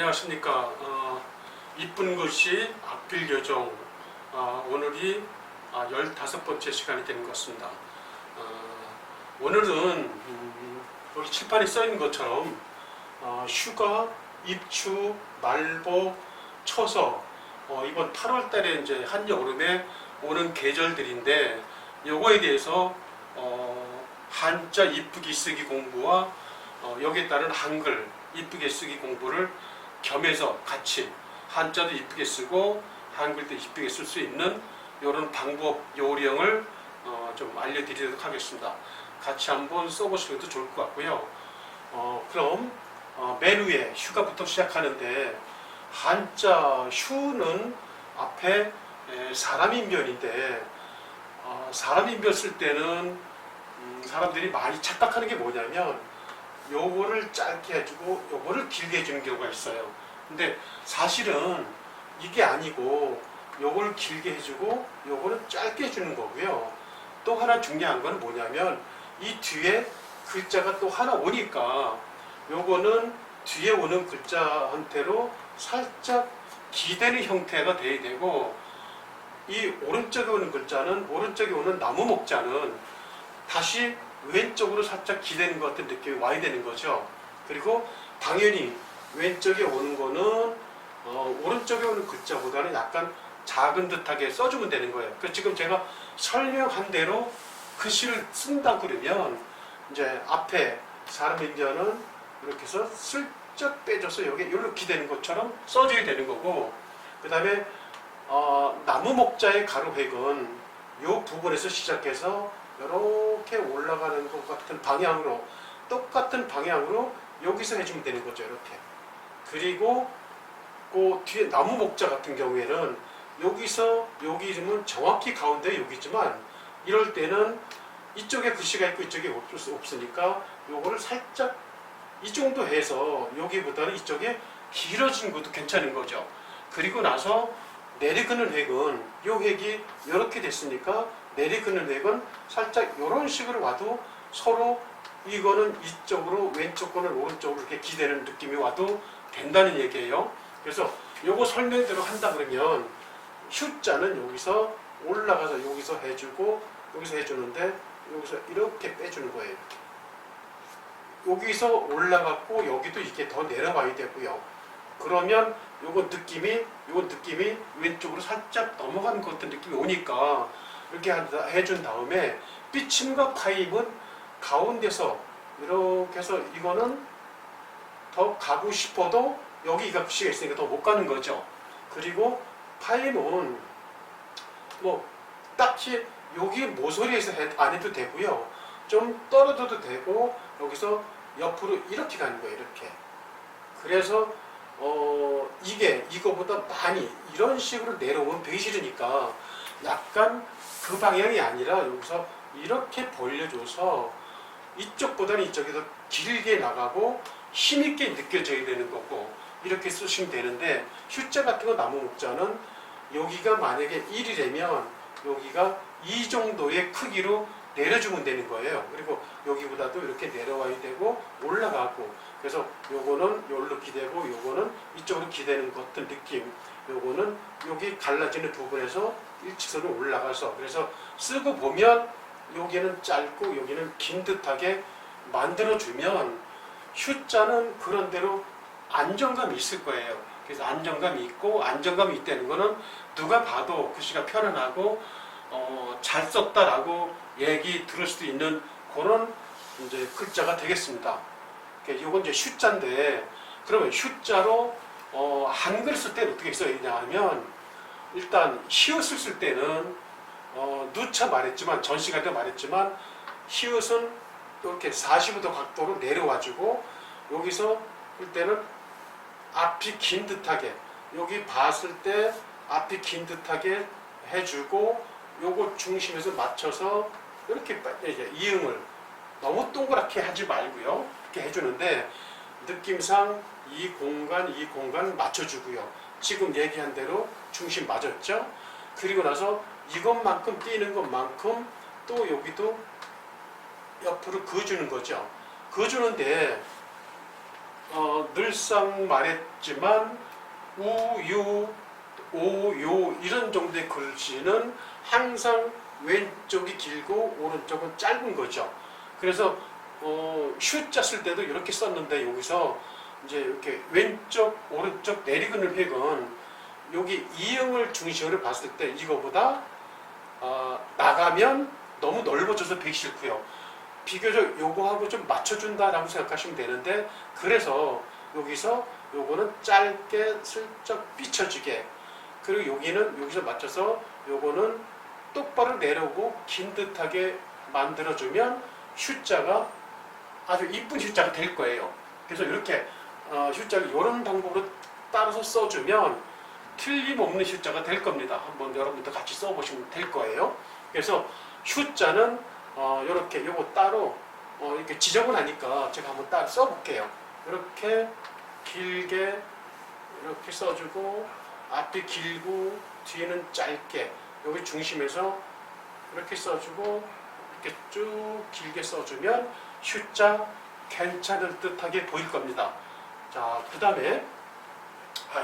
안녕하십니까. 이쁜 글씨 악필 교정. 오늘이 15번째 시간이 되는 것 같습니다. 오늘은 여기 칠판에 써 있는 것처럼 휴가, 입추, 말복, 처서 이번 8월 달에 이제 한여름에 오는 계절들인데 요거에 대해서 한자 이쁘게 쓰기 공부와 여기에 따른 한글 이쁘게 쓰기 공부를 겸해서 같이 한자도 이쁘게 쓰고 한글도 이쁘게 쓸 수 있는 이런 방법 요령을 좀 알려드리도록 하겠습니다. 같이 한번 써보시는 것도 좋을 것 같고요. 그럼 맨 위에 휴가부터 시작하는데 한자 휴는 앞에 사람인별인데 사람인별 쓸 때는 사람들이 많이 착각하는 게 뭐냐면 요거를 짧게 해주고 요거를 길게 해주는 경우가 있어요. 근데 사실은 이게 아니고 요걸 길게 해주고 요거는 짧게 해주는 거고요. 또 하나 중요한 건 뭐냐면 이 뒤에 글자가 또 하나 오니까 요거는 뒤에 오는 글자한테로 살짝 기대는 형태가 돼야 되고, 이 오른쪽에 오는 글자는 오른쪽에 오는 나무 목자는 다시 왼쪽으로 살짝 기대는 것 같은 느낌이 와야 되는 거죠. 그리고 당연히 왼쪽에 오는 거는 오른쪽에 오는 글자보다는 약간 작은 듯하게 써주면 되는 거예요. 그래서 지금 제가 설명한 대로 글씨를 쓴다 그러면 이제 앞에 사람 인자는 이렇게 해서 슬쩍 빼줘서 여기 이렇게 기대는 것처럼 써줘야 되는 거고, 그 다음에 나무 목자의 가로획은 이 부분에서 시작해서 이렇게 올라가는 것 같은 방향으로, 똑같은 방향으로 여기서 해주면 되는 거죠. 이렇게. 그리고 그 뒤에 나무 목자 같은 경우에는 여기서 여기 이름은 정확히 가운데 여기지만 이럴 때는 이쪽에 글씨가 있고 이쪽에 없으니까 요거를 살짝 이 정도 해서 여기보다는 이쪽에 길어진 것도 괜찮은 거죠. 그리고 나서 내리그는 획은 요 획이 이렇게 됐으니까 내리그는 획은 살짝 이런 식으로 와도 서로 이거는 이쪽으로 왼쪽 거는 오른쪽으로 이렇게 기대는 느낌이 와도 된다는 얘기예요. 그래서 요거 설명대로 한다 그러면 휴자는 여기서 올라가서 여기서 해주고 여기서 해주는데 여기서 이렇게 빼주는 거예요. 여기서 올라갔고 여기도 이렇게 더 내려와야 되고요. 그러면 요거 느낌이 왼쪽으로 살짝 넘어가는 것 같은 느낌이 오니까 이렇게 해준 다음에 삐침과 파임은 가운데서 이렇게 해서 이거는 더 가고 싶어도 여기가 글씨가 있으니까 더 못 가는 거죠. 그리고 파임은 뭐 딱히 여기 모서리에서 안 해도 되고요. 좀 떨어져도 되고 여기서 옆으로 이렇게 가는 거예요. 이렇게. 그래서 이게 이거보다 많이 이런 식으로 내려오면 되기 싫으니까 약간 그 방향이 아니라 여기서 이렇게 벌려줘서 이쪽보다는 이쪽이 더 길게 나가고 힘있게 느껴져야 되는 거고, 이렇게 쓰시면 되는데 휴자 같은 거 나무 목자는 여기가 만약에 1이라면 여기가 이 정도의 크기로 내려주면 되는 거예요. 그리고 여기보다도 이렇게 내려와야 되고 올라가고, 그래서 요거는 여기로 기대고 요거는 이쪽으로 기대는 것 같은 느낌, 요거는 여기 갈라지는 부분에서 일직선으로 올라가서, 그래서 쓰고 보면 여기는 짧고 여기는 긴 듯하게 만들어주면 휴자는 그런대로 안정감이 있을 거예요. 그래서 안정감이 있고, 안정감이 있다는 거는 누가 봐도 글씨가 편안하고 잘 썼다라고 얘기 들을 수도 있는 그런 이제 글자가 되겠습니다. 이건 이제 휴자인데, 그러면 휴자로 한글 쓸 때는 어떻게 써야 되냐 하면, 일단 히읗을 쓸 때는 누차 말했지만, 전 시간에 말했지만 히읗은 이렇게 45도 각도로 내려와주고 여기서 쓸 때는 앞이 긴 듯하게, 여기 봤을 때 앞이 긴 듯하게 해주고 요거 중심에서 맞춰서 이렇게 이제 이응을 너무 동그랗게 하지 말고요. 이렇게 해주는데 느낌상 이 공간 맞춰주고요. 지금 얘기한 대로 중심 맞았죠? 그리고 나서 이것만큼 띄는 것만큼 또 여기도 옆으로 그어주는 거죠. 그어주는데 늘상 말했지만 우유, 오요 이런 정도의 글씨는 항상 왼쪽이 길고 오른쪽은 짧은 거죠. 그래서 슈자 쓸 때도 이렇게 썼는데 여기서 이제 이렇게 왼쪽, 오른쪽 내리그는 획은 여기 이응을 중심으로 봤을 때 이거보다 나가면 너무 넓어져서 배기 싫고요. 비교적 요거하고 좀 맞춰준다라고 생각하시면 되는데 그래서 여기서 요거는 짧게 슬쩍 삐쳐지게 그리고 여기는 여기서 맞춰서 요거는 똑바로 내려오고 긴 듯하게 만들어주면 슈자가 아주 이쁜 슈자가 될 거예요. 그래서 이렇게 슈자를 이런 방법으로 따라서 써주면 틀림없는 슈자가 될 겁니다. 한번 여러분도 같이 써보시면 될 거예요. 그래서 슈자는 이렇게 요거 따로 이렇게 지적을 하니까 제가 한번 따로 써볼게요. 이렇게 길게 이렇게 써주고 앞이 길고 뒤는 짧게 여기 중심에서 이렇게 써주고 이렇게 쭉 길게 써주면 슈자 괜찮을 듯하게 보일 겁니다. 자, 그 다음에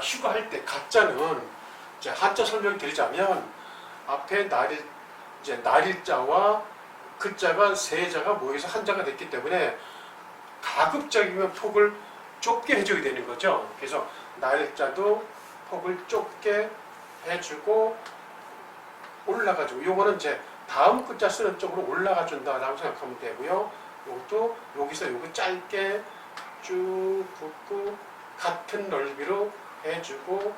휴가할 때 가짜는 이제 한자 설명드리자면 앞에 날일자와 글자가 세 자가 모여서 한자가 됐기 때문에 가급적이면 폭을 좁게 해줘야 되는 거죠. 그래서 날일자도 폭을 좁게 해주고 올라가지고 요거는 이제 다음 글자 쓰는 쪽으로 올라가 준다라고 생각하면 되고요. 요것도 여기서 요거 짧게 쭉 긋고 같은 넓이로 해주고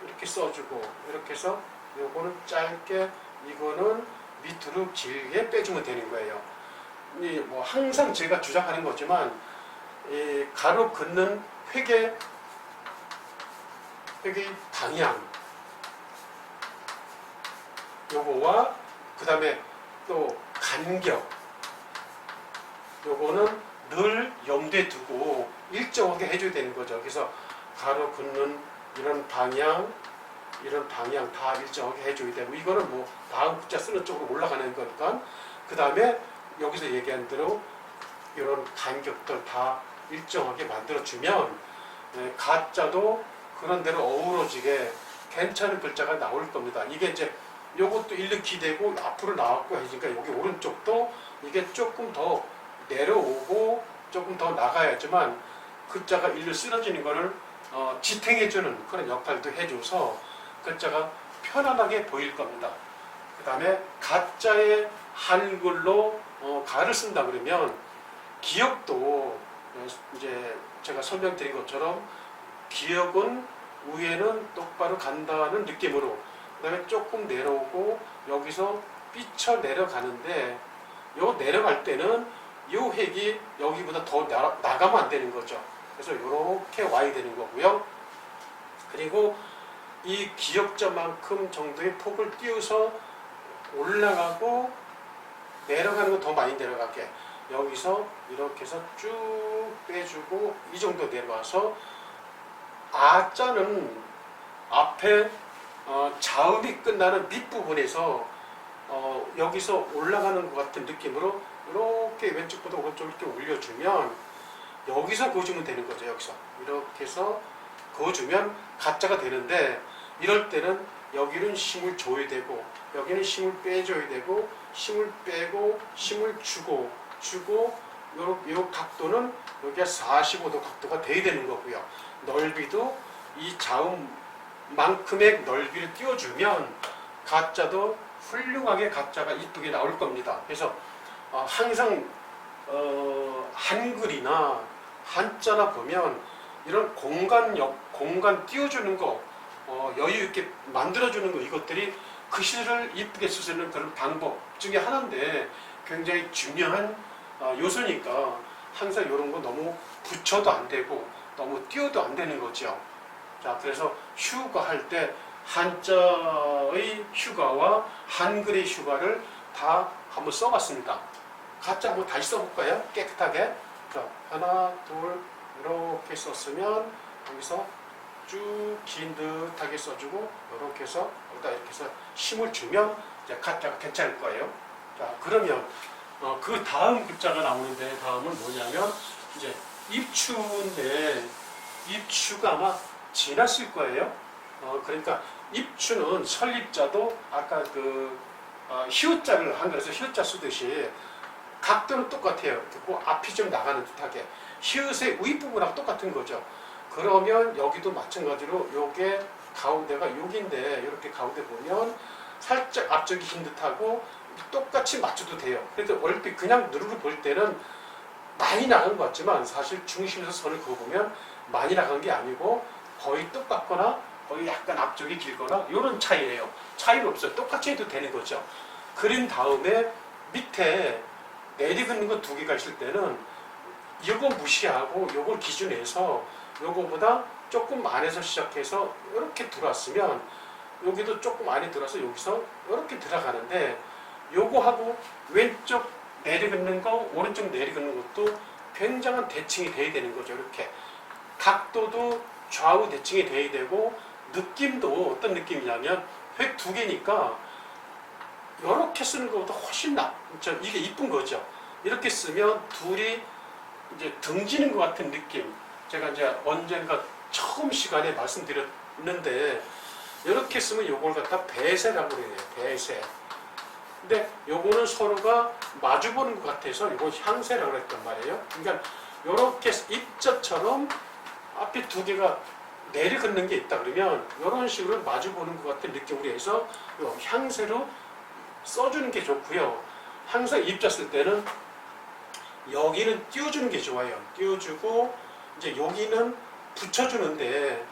이렇게 써주고 이렇게 해서 요거는 짧게 이거는 밑으로 길게 빼주면 되는 거예요. 뭐 항상 제가 주장하는 거지만 이 가로 긋는 획의 방향 요거와 그 다음에 또 간격 요거는 늘 염두에 두고 일정하게 해줘야 되는 거죠. 그래서 가로 긋는 이런 방향 다 일정하게 해줘야 되고 이거는 뭐 다음 글자 쓰는 쪽으로 올라가는 거니까 그 다음에 여기서 얘기한 대로 이런 간격들 다 일정하게 만들어주면 가짜도 그런 대로 어우러지게 괜찮은 글자가 나올 겁니다. 이게 이제 요것도 일로 기대고 앞으로 나왔고 하니까 여기 오른쪽도 이게 조금 더 내려오고 조금 더 나가야지만 글자가 일로 쓰러지는 거를 지탱해주는 그런 역할도 해줘서 글자가 편안하게 보일 겁니다. 그 다음에 가짜의 한글로 가를 쓴다 그러면 기역도 이제 제가 설명드린 것처럼 기역은 위에는 똑바로 간다는 느낌으로 그 다음에 조금 내려오고 여기서 삐쳐 내려가는데 요 내려갈 때는 요 획이 여기보다 더 나가면 안 되는 거죠. 그래서 이렇게 와야 되는 거고요. 그리고 이 기역자만큼 정도의 폭을 띄워서 올라가고 내려가는 거 더 많이 내려가게 여기서 이렇게 해서 쭉 빼주고 이 정도 내려와서 아자는 앞에 자음이 끝나는 밑부분에서 여기서 올라가는 것 같은 느낌으로 이렇게 왼쪽보다 오른쪽 이렇게 올려주면 여기서 그어주면 되는 거죠. 여기서 이렇게 해서 그어주면 가짜가 되는데 이럴 때는 여기는 힘을 줘야 되고 여기는 힘을 빼줘야 되고 힘을 빼고 힘을 주고 요 각도는 여기가 45도 각도가 돼야 되는 거고요. 넓이도 이 자음만큼의 넓이를 띄워주면 가짜도 훌륭하게 가짜가 이쁘게 나올 겁니다. 그래서 항상 한글이나 한자나 보면 이런 공간 띄워주는 거 여유 있게 만들어주는 거 이것들이 글씨를 이쁘게 쓰는 그런 방법 중에 하나인데 굉장히 중요한 요소니까 항상 이런 거 너무 붙여도 안 되고 너무 띄워도 안 되는 거죠. 자, 그래서 휴가 할 때 한자의 휴가와 한글의 휴가를 다 한번 써봤습니다. 가짜 한번 다시 써볼까요? 깨끗하게. 자, 하나, 둘 이렇게 썼으면 여기서 쭉 긴 듯하게 써주고 이렇게 해서 여기다 이렇게 해서 힘을 주면 이제 가짜가 괜찮을 거예요. 자, 그러면 그 다음 글자가 나오는데 다음은 뭐냐면 이제 입추인데 입추가 아마 지났을 거예요. 그러니까 입추는 설립자도 아까 히읗자를 한글에서 히읗자 쓰듯이 각도는 똑같아요. 그 앞이 좀 나가는 듯하게 히읗의 윗부분하고 똑같은 거죠. 그러면 여기도 마찬가지로 요게 가운데가 여기인데 이렇게 가운데 보면 살짝 앞쪽이 긴 듯하고 똑같이 맞춰도 돼요. 그래서 얼핏 그냥 누르르 볼 때는 많이 나간 것 같지만 사실 중심에서 선을 그어보면 많이 나간 게 아니고 거의 똑같거나 거의 약간 앞쪽이 길거나 이런 차이예요. 차이는 없어요. 똑같이 해도 되는 거죠. 그린 다음에 밑에 내리긋는 거 두 개가 있을 때는 이거 무시하고 이걸 기준해서 요거보다 조금 안에서 시작해서 이렇게 들어왔으면 여기도 조금 안에 들어서 여기서 이렇게 들어가는데 요거하고 왼쪽 내리긋는 거 오른쪽 내리긋는 것도 굉장한 대칭이 돼야 되는 거죠. 이렇게 각도도 좌우 대칭이 돼야 되고 느낌도 어떤 느낌이냐면 획 두 개니까 이렇게 쓰는 것보다 훨씬 이게 이쁜 거죠. 이렇게 쓰면 둘이 이제 등지는 것 같은 느낌. 제가 이제 언젠가 처음 시간에 말씀드렸는데 이렇게 쓰면 요걸 갖다 배세라고 해요. 배세. 근데 요거는 서로가 마주보는 것 같아서 요거 향세라고 했단 말이에요. 그러니까 요렇게 입자처럼 앞에 두 개가 내리긋는 게 있다 그러면 이런 식으로 마주보는 것 같은 느낌으로 해서 요 향세로 써주는 게 좋고요. 항상 입자 쓸 때는 여기는 띄워주는 게 좋아요. 띄워주고 이제 여기는 붙여주는데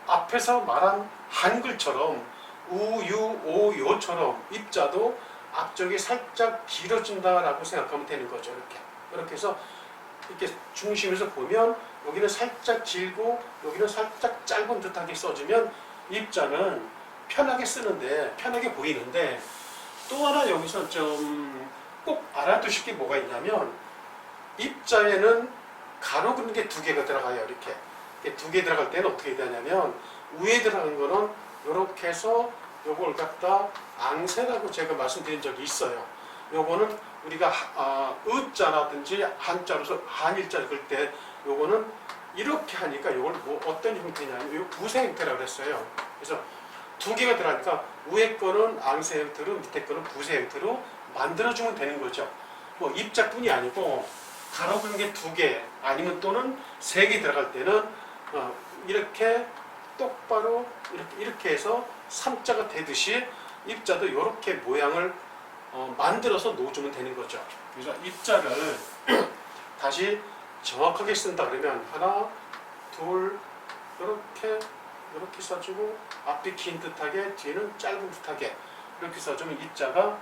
앞에서 말한 한글처럼 우유 오요처럼 입자도 앞쪽이 살짝 길어진다라고 생각하면 되는 거죠. 이렇게 해서 이렇게 중심에서 보면 여기는 살짝 길고 여기는 살짝 짧은 듯하게 써주면 입자는 편하게 쓰는데 편하게 보이는데 또 하나 여기서 좀 꼭 알아두실 게 뭐가 있냐면 입자에는 가로 그는 게 두 개가 들어가요. 이렇게 두 개 들어갈 때는 어떻게 되냐면 위에 들어가는 거는 이렇게 해서 요걸 갖다 앙세라고 제가 말씀드린 적이 있어요. 요거는 우리가 의자라든지 한자로서 한일자 읽을 때 요거는 이렇게 하니까 요걸 뭐 어떤 형태냐면 요 부세 형태라고 그랬어요. 그래서 두 개가 들어가니까 위에 거는 앙세 형태로 밑에 거는 부세 형태로 만들어주면 되는 거죠. 뭐 입자뿐이 아니고 가로 그는 게 두 개 아니면 또는 세 개 들어갈 때는 이렇게 똑바로 이렇게 해서 삼자가 되듯이 입자도 이렇게 모양을 만들어서 놓아주면 되는 거죠. 그래서 입자를 다시 정확하게 쓴다 그러면 하나, 둘, 이렇게 써주고 앞이 긴 듯하게 뒤에는 짧은 듯하게 이렇게 써주면 입자가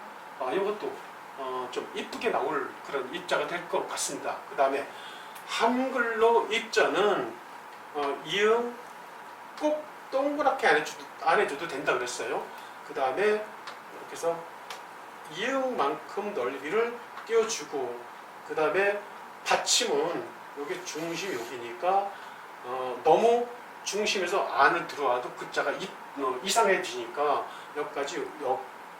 이것도 좀 이쁘게 나올 그런 입자가 될 것 같습니다. 그 다음에 한글로 입자는 이응 꼭 동그랗게 안 해줘도 된다 그랬어요. 그 다음에 이렇게 해서 이응만큼 넓이를 띄워주고 그 다음에 받침은 여기 중심 여기니까 너무 중심에서 안을 들어와도 글자가 이상해지니까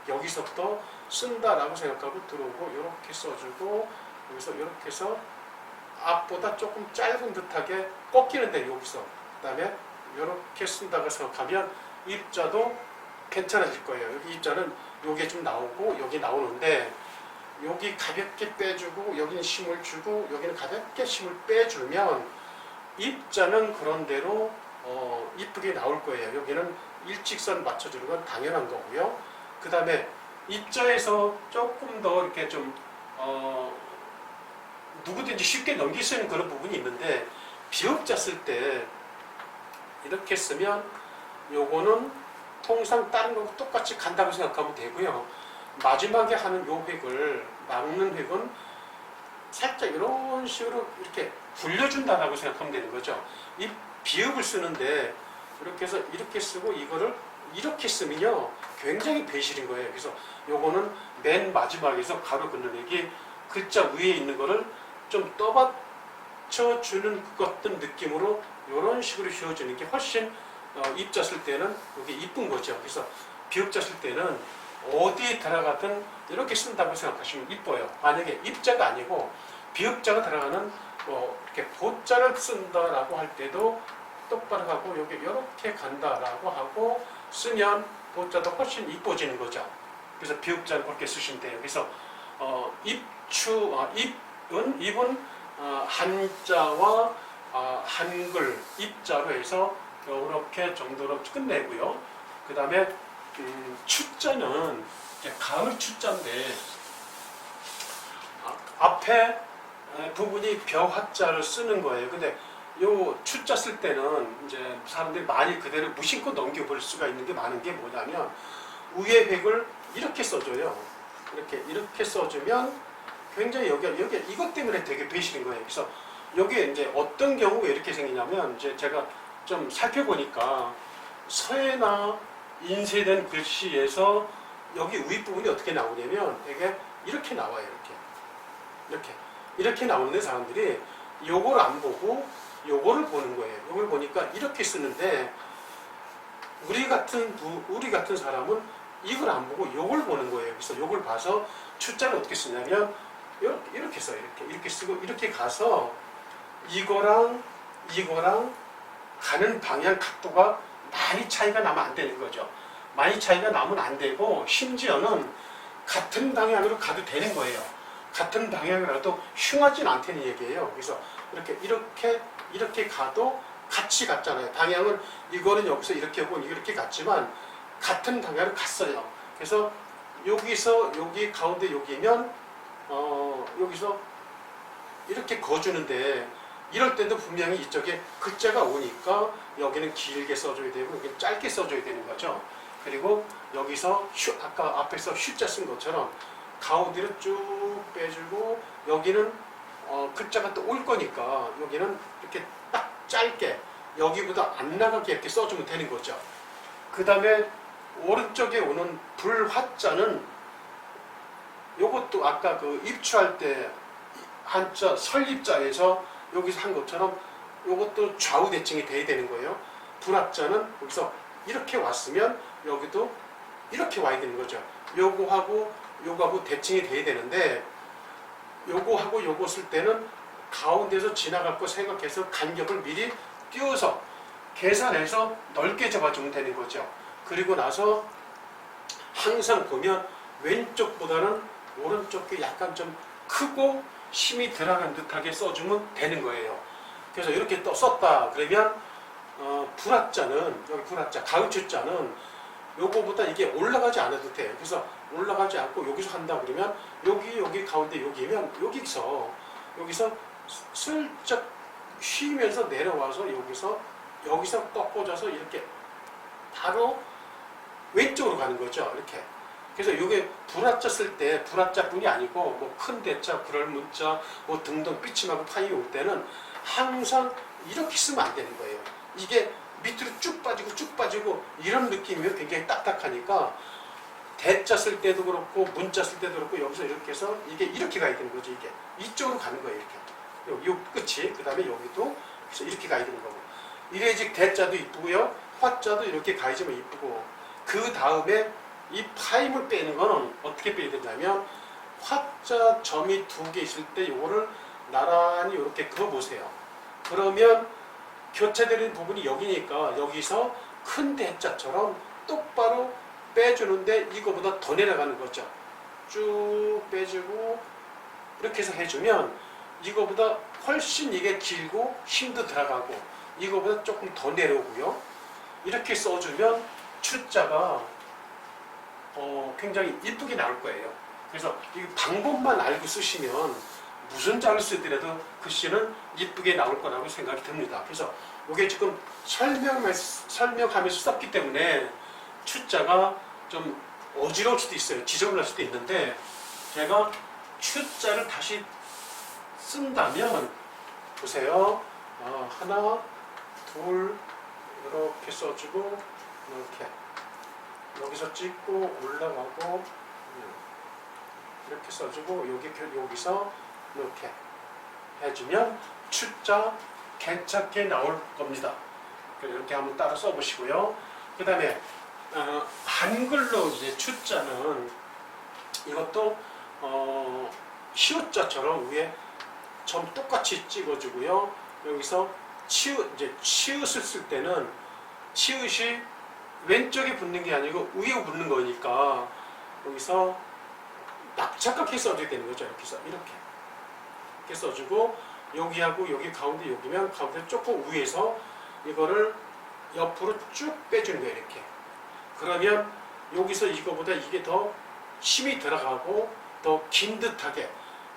여기서부터 쓴다라고 생각하고 들어오고 이렇게 써주고 여기서 이렇게 해서 앞보다 조금 짧은 듯하게 꺾이는데 여기서 그 다음에 이렇게 쓴다고 생각하면 입자도 괜찮아질 거예요. 여기 입자는 요게 좀 나오고 여기 나오는데 여기 가볍게 빼주고 여기는 힘을 주고 여기는 가볍게 힘을 빼주면 입자는 그런 대로 이쁘게 나올 거예요. 여기는 일직선 맞춰주는 건 당연한 거고요. 그 다음에 입자에서 조금 더 이렇게 좀 누구든지 쉽게 넘길 수 있는 그런 부분이 있는데 비읍자 쓸 때 이렇게 쓰면 요거는 통상 다른 거하고 똑같이 간다고 생각하면 되고요. 마지막에 하는 요 획을 막는 획은 살짝 이런 식으로 이렇게 굴려준다라고 생각하면 되는 거죠. 이 비읍을 쓰는데 이렇게 해서 이렇게 쓰고 이거를 이렇게 쓰면요 굉장히 배실인 거예요. 그래서 요거는 맨 마지막에서 가로 긋는 획이 글자 위에 있는 거를 좀 떠받쳐 주는 것 같은 느낌으로 이런 식으로 휘어주는 게 훨씬 입자 쓸 때는 이게 이쁜 거죠. 그래서 비읍자 쓸 때는 어디에 들어가든 이렇게 쓴다고 생각하시면 이뻐요. 만약에 입자가 아니고 비읍자가 들어가는 이렇게 보자를 쓴다라고 할 때도 똑바로 하고 여기 이렇게 간다라고 하고 쓰면 보자도 훨씬 이뻐지는 거죠. 그래서 비읍자는 그렇게 쓰시면 돼요. 그래서 입은 한자와 한글 입자로 해서 이렇게 정도로 끝내고요. 그 다음에 추자는 가을 추자인데 앞에 부분이 벼화자를 쓰는 거예요. 근데 요 추자 쓸 때는 이제 사람들이 많이 그대로 무심코 넘겨볼 수가 있는 게 많은 게 뭐냐면 위에 획을 이렇게 써줘요. 이렇게 써주면 굉장히 여기 이것 때문에 되게 배시는 거예요. 그래서 여기에 이제 어떤 경우가 이렇게 생기냐면 이제 제가 좀 살펴보니까 서예나 인쇄된 글씨에서 여기 윗부분이 어떻게 나오냐면 되게 이렇게 나와요. 이렇게 나오는데 사람들이 요걸 안 보고 요거를 보는 거예요. 요걸 보니까 이렇게 쓰는데 우리 같은 사람은 이걸 안 보고 요걸 보는 거예요. 그래서 요걸 봐서 추자를 어떻게 쓰냐면 이렇게 써요. 이렇게 쓰고 이렇게 가서 이거랑 가는 방향 각도가 많이 차이가 나면 안 되는 거죠. 많이 차이가 나면 안 되고 심지어는 같은 방향으로 가도 되는 거예요. 같은 방향이라도 흉하진 않다는 얘기예요. 그래서 이렇게 가도 같이 갔잖아요. 방향은 이거는 여기서 이렇게 하고 이렇게 갔지만 같은 방향으로 갔어요. 그래서 여기서 여기 가운데 여기면 여기서 이렇게 거주는데 이럴 때도 분명히 이쪽에 글자가 오니까 여기는 길게 써줘야 되고 여기는 짧게 써줘야 되는 거죠. 그리고 여기서 아까 앞에서 휴자 쓴 것처럼 가운데로 쭉 빼주고 여기는 글자가 또 올 거니까 여기는 이렇게 딱 짧게 여기보다 안 나가게 이렇게 써주면 되는 거죠. 그 다음에 오른쪽에 오는 불화자는 요것도 아까 그 입추할 때 한자 설립자에서 여기서 한 것처럼 요것도 좌우 대칭이 돼야 되는 거예요. 불합자는 여기서 이렇게 왔으면 여기도 이렇게 와야 되는 거죠. 요거하고 대칭이 돼야 되는데 요거하고 요거 쓸 때는 가운데서 지나갈 거 생각해서 간격을 미리 띄워서 계산해서 넓게 잡아주면 되는 거죠. 그리고 나서 항상 보면 왼쪽보다는 오른쪽이 약간 좀 크고 힘이 들어간 듯하게 써주면 되는 거예요. 그래서 이렇게 또 썼다 그러면 불합자는 여기 불합자 가을추자는 요거보다 이게 올라가지 않아도 돼요. 그래서 올라가지 않고 여기서 한다 그러면 여기 가운데 여기면 여기서 슬쩍 쉬면서 내려와서 여기서 꺾어져서 이렇게 바로 왼쪽으로 가는 거죠. 이렇게. 그래서 이게 불합자 쓸 때 불합자뿐이 아니고 뭐 큰 대자, 불할 문자, 뭐 등등 삐침하고 파이 올 때는 항상 이렇게 쓰면 안 되는 거예요. 이게 밑으로 쭉 빠지고 이런 느낌이면 굉장히 딱딱하니까 대자 쓸 때도 그렇고 문자 쓸 때도 그렇고 여기서 이렇게 해서 이게 이렇게 가야 되는 거죠. 이게 이쪽으로 가는 거예요. 이렇게 요 끝이 그 다음에 여기도 그래서 이렇게 가야 되는 거고 이래직 대자도 이쁘고요. 화자도 이렇게 가야지만 이쁘고 그 다음에 이 파임을 빼는 거는 어떻게 빼야 되냐면 화자 점이 2개 있을 때 이거를 나란히 이렇게 그어보세요. 그러면 교체되는 부분이 여기니까 여기서 큰 대자처럼 똑바로 빼주는데 이거보다 더 내려가는 거죠. 쭉 빼주고 이렇게 해서 해주면 이거보다 훨씬 이게 길고 힘도 들어가고 이거보다 조금 더 내려오고요. 이렇게 써주면 추자가 굉장히 이쁘게 나올 거예요. 그래서 이 방법만 알고 쓰시면 무슨 자를 쓰더라도 글씨는 이쁘게 나올 거라고 생각이 듭니다. 그래서 이게 지금 설명하면서 썼기 때문에 추자가 좀 어지러울 수도 있어요. 지저분할 수도 있는데 제가 추자를 다시 쓴다면 보세요. 하나, 둘 이렇게 써주고 이렇게 여기서 찍고 올라가고 이렇게 써주고 여기서 이렇게 해주면 추자 괜찮게 나올 겁니다. 이렇게 한번 따라 써보시고요. 그 다음에 한글로 이제 추자는 이것도 시옷자처럼 위에 점 똑같이 찍어주고요. 여기서 이제 치읓을 쓸 때는 치읓이 왼쪽에 붙는 게 아니고 위에 붙는 거니까 여기서 납작하게 써줘야 되는 거죠. 이렇게 써주고 여기하고 여기 가운데 여기면 가운데 조금 위에서 이거를 옆으로 쭉 빼주는 거예요. 이렇게. 그러면 여기서 이거보다 이게 더 힘이 들어가고 더 긴 듯하게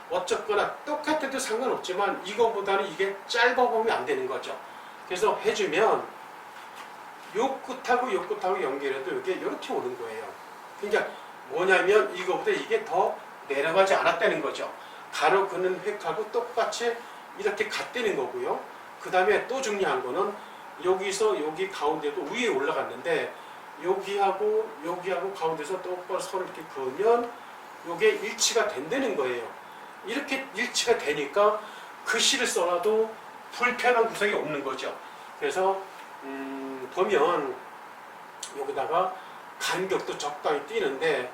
어쨌거나 똑같아도 상관없지만 이거보다는 이게 짧아 보면 안 되는 거죠. 그래서 해주면 요 끝하고 요 끝하고 연결해도 이게 이렇게 오는 거예요. 그러니까 뭐냐면 이거보다 이게 더 내려가지 않았다는 거죠. 가로 그는 획하고 똑같이 이렇게 같다는 거고요. 그 다음에 또 중요한 거는 여기서 여기 가운데도 위에 올라갔는데 여기하고 가운데서 똑바로 서로 이렇게 그으면 이게 일치가 된다는 거예요. 이렇게 일치가 되니까 글씨를 써놔도 불편한 구석이 없는 거죠. 그래서 보면 여기다가 간격도 적당히 띄는데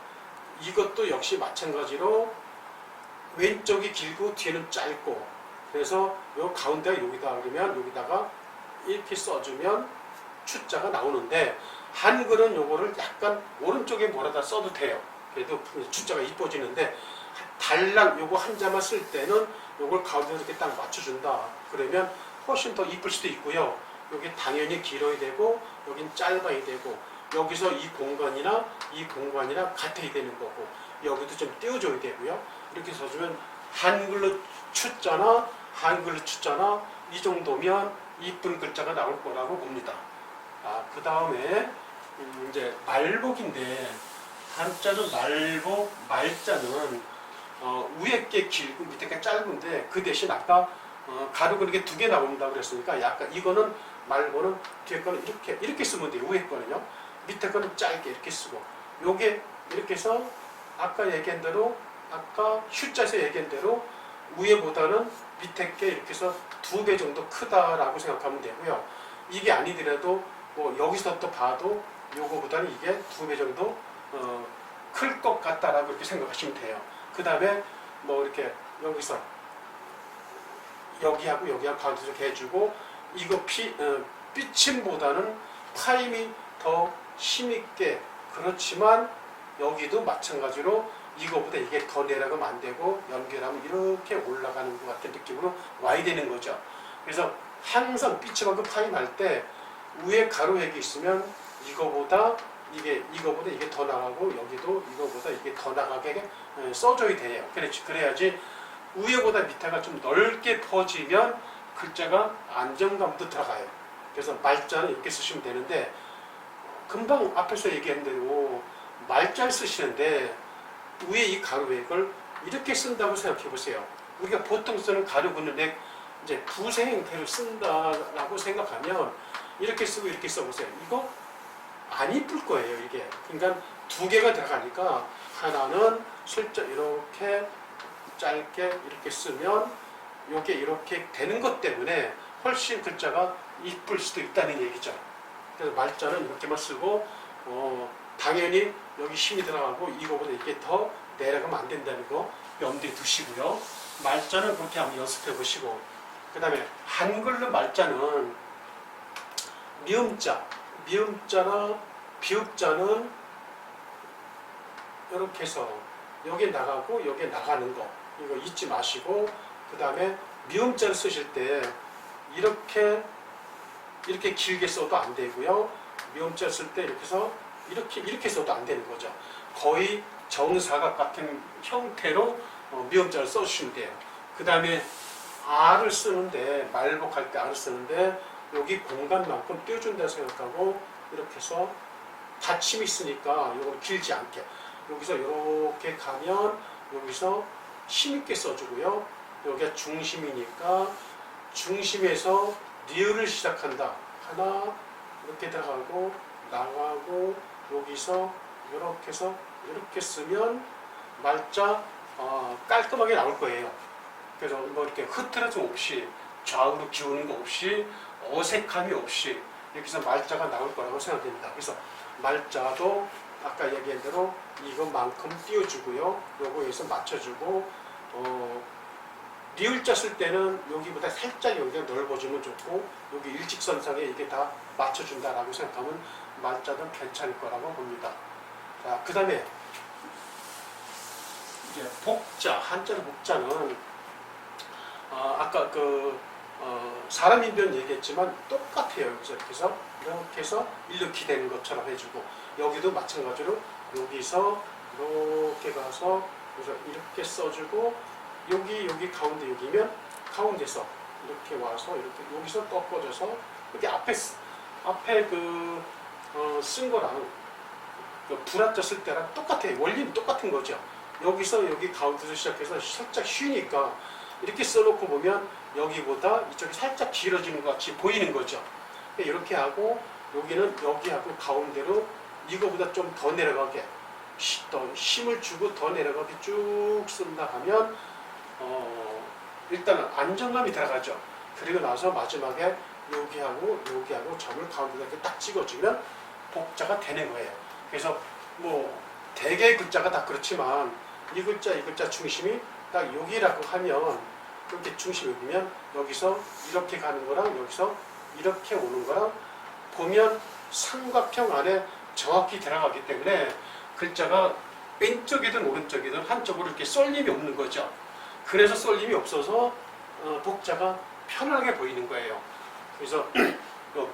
이것도 역시 마찬가지로 왼쪽이 길고 뒤에는 짧고 그래서 요 가운데가 여기다 그러면 여기다가 이렇게 써주면 추자가 나오는데 한글은 요거를 약간 오른쪽에 몰아다 써도 돼요. 그래도 추자가 이뻐지는데 달랑 요거 한자만 쓸 때는 요걸 가운데 이렇게 딱 맞춰준다. 그러면 훨씬 더 이쁠 수도 있고요. 여기 당연히 길어야 되고 여긴 짧아야 되고 여기서 이 공간이나 같아야 되는 거고 여기도 좀 띄워줘야 되고요. 이렇게 써주면 한글로 추자나 이 정도면 이쁜 글자가 나올 거라고 봅니다. 그 다음에 이제 말복인데 한자는 말복, 말자는 위에 게 길고 밑에 게 짧은데 그 대신 아까 가로 그렇게 두 개 나온다고 그랬으니까 약간 이거는 말고는 뒤에 거는 이렇게 쓰면 돼요. 위에 거는요. 밑에 거는 짧게 이렇게 쓰고 요게 이렇게 해서 아까 얘기한 대로 아까 휴자에서 얘기한 대로 위에보다는 밑에 게 이렇게 해서 2배 정도 크다라고 생각하면 되고요. 이게 아니더라도 뭐 여기서 또 봐도 요거보다는 이게 2배 정도 클 것 같다라고 이렇게 생각하시면 돼요. 그 다음에 뭐 이렇게 여기서 여기하고 가운데 이렇게 해주고 이거 삐침보다는 파임이 더 힘있게 그렇지만 여기도 마찬가지로 이거보다 이게 더 내려가면 안 되고 연결하면 이렇게 올라가는 것 같은 느낌으로 와야 되는 거죠. 그래서 항상 삐침하고 파임 할 때 위에 가로획이 있으면 이거보다 이게 더 나가고 여기도 이거보다 이게 더 나가게 써줘야 돼요. 그래야지 위에보다 밑에가 좀 넓게 퍼지면 글자가 안정감도 들어가요. 그래서 말자는 이렇게 쓰시면 되는데 금방 앞에서 얘기한 대로 말자를 쓰시는데 위에 이 가로획을 이렇게 쓴다고 생각해 보세요. 우리가 보통 쓰는 가로 긋는 획 이제 부세 형태로 쓴다라고 생각하면 이렇게 쓰고 이렇게 써보세요. 이거 안 이쁠 거예요. 이게 그러니까 2개가 들어가니까 하나는 슬쩍 이렇게 짧게 이렇게 쓰면 이게 이렇게 되는 것 때문에 훨씬 글자가 이쁠 수도 있다는 얘기죠. 그래서 말자는 이렇게만 쓰고 당연히 여기 힘이 들어가고 이거보다 이게 더 내려가면 안 된다는 거 염두에 두시고요. 말자는 그렇게 한번 연습해 보시고 그 다음에 한글로 말자는 미음자나 비읍자는 이렇게 해서 여기 나가고 여기 나가는 거 이거 잊지 마시고 그 다음에 미음자를 쓰실 때 이렇게 길게 써도 안 되고요. 미음자 쓸 때 이렇게 해서 이렇게 써도 안 되는 거죠. 거의 정사각 같은 형태로 미음자를 써주시면 돼요. 그 다음에 알을 쓰는데 말복할 때 알을 쓰는데 여기 공간만큼 띄워준다 생각하고 이렇게 해서 받침이 있으니까 이걸 길지 않게 여기서 이렇게 가면 여기서 힘있게 써주고요. 여기가 중심이니까 중심에서 리을을 시작한다. 하나 이렇게 들어가고 나가고 여기서 이렇게 해서 이렇게 쓰면 말자 깔끔하게 나올 거예요. 그래서 뭐 이렇게 흐트러짐 없이 좌우로 기우는 거 없이 어색함이 없이 이렇게 해서 말자가 나올 거라고 생각됩니다. 그래서 말자도 아까 얘기한 대로 이것만큼 띄워주고요. 요거에서 맞춰주고 리을자 쓸 때는 여기보다 살짝 여기가 넓어지면 좋고 여기 일직선상에 이게 다 맞춰준다라고 생각하면 말자도 괜찮을 거라고 봅니다. 자, 그 다음에 이제 복자, 한자로 복자는 아까 사람 인변 얘기했지만 똑같아요. 이렇게 해서 일으키 되는 것처럼 해주고 여기도 마찬가지로 여기서 이렇게 가서 그래서 이렇게 써주고 여기 가운데 여기면 가운데서 이렇게 와서 이렇게 여기서 꺾어져서 이렇게 앞에 쓴 거랑 불화자 쓸 때랑 똑같아요. 원리는 똑같은 거죠. 여기서 여기 가운데서 시작해서 살짝 쉬니까 이렇게 써놓고 보면 여기보다 이쪽이 살짝 길어지는 것 같이 보이는 거죠. 이렇게 하고 여기는 여기하고 가운데로 이거보다 좀 더 내려가게 더 힘을 주고 더 내려가게 쭉 쓴다 하면 일단은 안정감이 들어가죠. 그리고 나서 마지막에 여기하고 점을 가운데다 이렇게 딱 찍어주면 복자가 되는 거예요. 그래서 뭐 대개의 글자가 다 그렇지만 이 글자 중심이 딱 여기라고 하면 이렇게 중심이 여기면 여기서 이렇게 가는 거랑 여기서 이렇게 오는 거랑 보면 삼각형 안에 정확히 들어가기 때문에 글자가 왼쪽이든 오른쪽이든 한쪽으로 이렇게 쏠림이 없는 거죠. 그래서 쏠림이 없어서 복자가 편하게 보이는 거예요. 그래서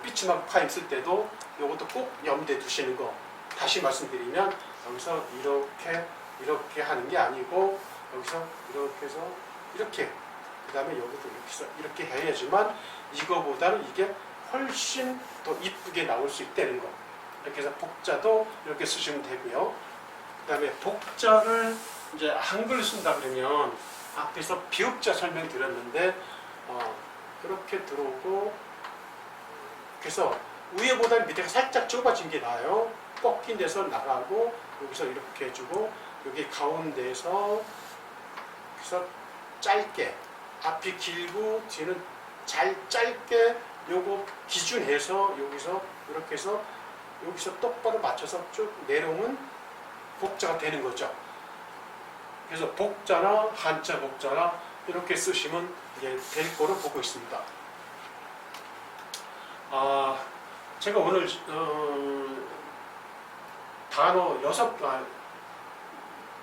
삐치막 파임 쓸 때도 이것도 꼭 염두에 두시는 거. 다시 말씀드리면 여기서 이렇게 하는 게 아니고 여기서 이렇게 해서 이렇게 그 다음에 여기도 이렇게 해서 이렇게 해야지만 이거보다는 이게 훨씬 더 이쁘게 나올 수 있다는 거. 이렇게 해서 복자도 이렇게 쓰시면 되고요. 그 다음에 복자를 이제 한글로 쓴다 그러면 앞에서 비읍자 설명드렸는데 이렇게 들어오고 그래서 위에보다는 밑에가 살짝 좁아진 게 나아요. 꺾인 데서 나가고 여기서 이렇게 해주고 여기 가운데에서 그래서 짧게 앞이 길고 뒤는 짧게 요거 기준해서 여기서 이렇게 해서 여기서 똑바로 맞춰서 쭉 내려오면 복자가 되는 거죠. 그래서 복자나 한자 복자나 이렇게 쓰시면 이게 될 거로 보고 있습니다. 제가 오늘 단어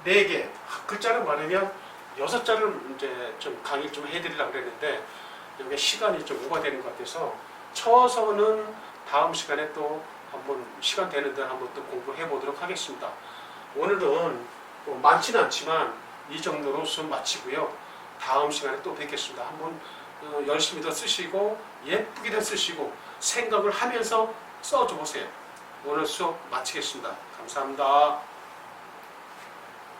4개 글자를 말하면 6자를 이제 좀 강의 좀 해드리려고 그랬는데 여기 시간이 좀 오버되는 것 같아서 처서는 다음 시간에 또 한번 시간 되는 대로 한번 또 공부해 보도록 하겠습니다. 오늘은 뭐 많지는 않지만 이 정도로 수업 마치고요. 다음 시간에 또 뵙겠습니다. 한번 열심히 더 쓰시고 예쁘게 더 쓰시고 생각을 하면서 써줘 보세요. 오늘 수업 마치겠습니다. 감사합니다.